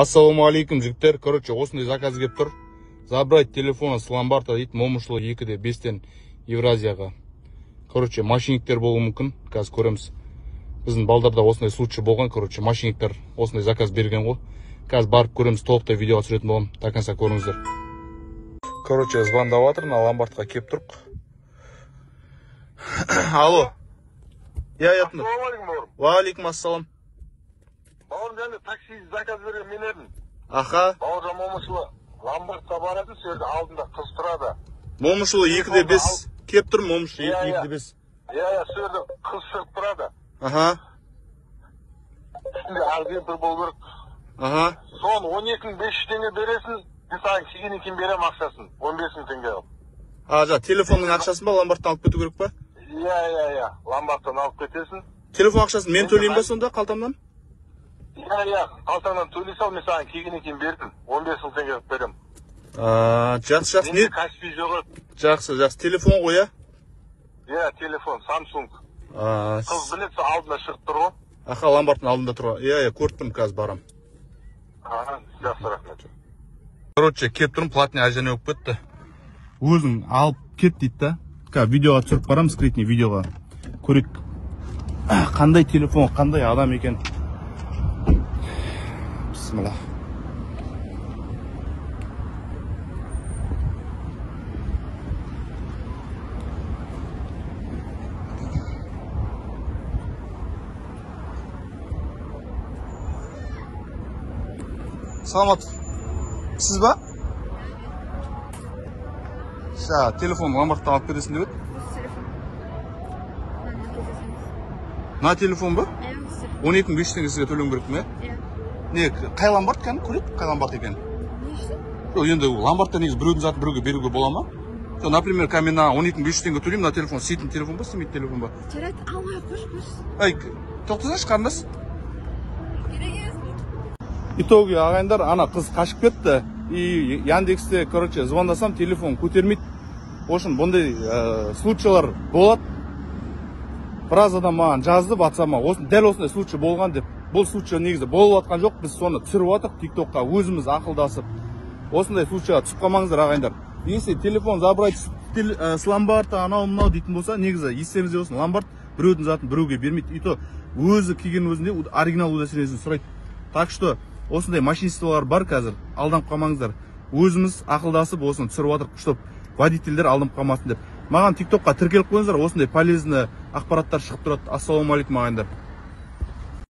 Ассалаумалейкум, жігіттер. Короче, осындай заказ келіп тұр. Забрать телефона с ломбарда дейді, Момышұлы 2-де 5-тен Евразияға. Короче, мошенниктер болуы мүмкін. Қазір көреміз. Біздің балдарда осындай случай болған. Короче, мошенниктер осындай заказ берген ғой. Қазір барып көреміз, толықтай видеоға түсіретін боламын. До конца көріңіздер. Короче, звондап жатыр, на ломбардқа келіп тұрық. Алло. Я ятмын. Ва-алейкум ассалам. Бауырым, және такси заказ берген мен едім. Аха. Бауыржан Момышұлы ломбардқа барады, сөйді алдында қыз тұрады. Момышұлы 2-де 5 кеп тұр, Момышұлы 2-де 5. Иә, сөйді қыз шығып тұрады. Аха. Үстінде аргентур болу керек. Аха. Соны 12.500 теңге бересің, саған кигеннен кейін берем ақшасын. 15.000 теңге қылып. Телефонның ақшасын ба, ломбардтан алып кету керек па? Иә, ломбардтан алып кетесің. Телефон ақшасын мен төлеймін ба сонда, қалтамнан? Иә, қалтаңнан төлей сал, мен саған кигеннен кейін бердім. 15.000 теңге қылып берем. Жақсы. Менде Каспий жоқ. Жақсы. Телефон ғой, Иә, телефон, Samsung. а? Қыз білетсі алдында шығып тұр ғой. Аха, ломбардтың алдында тұр. Иә, көрттім, қазір барам. Жақсы, рахмет. Короче, кеп тұрым, платный ажаны өп кетті. Өзің алып кет дейді да. Видеоға түсіріп барам, скритный видеоға. Көрек, қандай телефон, қандай адам екен. Бисмилlah. Саламат. Сіз ба? Телефон ломбардтан алып бересің деп еді? На телефон ба? 12.500 теңге сізге төлем керек ме? Не, қай ломбард екен? Көрет, қай ломбард екен? Жоқ, енді ломбардта негізі біреудің затын біреуге беруге бола ма? Например, мен 12.500 теңге төлеймін, на телефон істейтін телефон ба, істемейтін телефон ба? Жарайды, алмай қош. Ай, тоқтасаңшы, қарындас. Итоги ағайындар, ана қыз қашып кетті. И Яндексте, короче, звондасам, телефон көтермейді. Ошын бұндай случайлар болады. Біраз адам маған жазды WhatsApp-ма, дәл осындай случай болған деп. Бұл случай негізі болып жатқан жоқ, біз соны түсіріп жатырық TikTok-қа, өзіміз ақылдасып. Осындай случайға түсіп қалмаңыздар ағайындар. Если телефон забрать с ломбарда анау мынау дейтін болса, негізі естеріңізде болсын, ломбард біреудің затын біреуге бермейді. И то өзі келген өзінде оригинал удостоверениесін сұрайды. Так что осындай мошенничестволар бар қазір, алданып қалмаңыздар. Өзіміз ақылдасып осыны түсіріп жатырық, чтоб водительдер алданып қалмасын деп. Маған TikTok-қа тіркеліп қойыңыздар, осындай полезный ақпараттар шығып тұрады. Ассалаумалейкум ағайындар.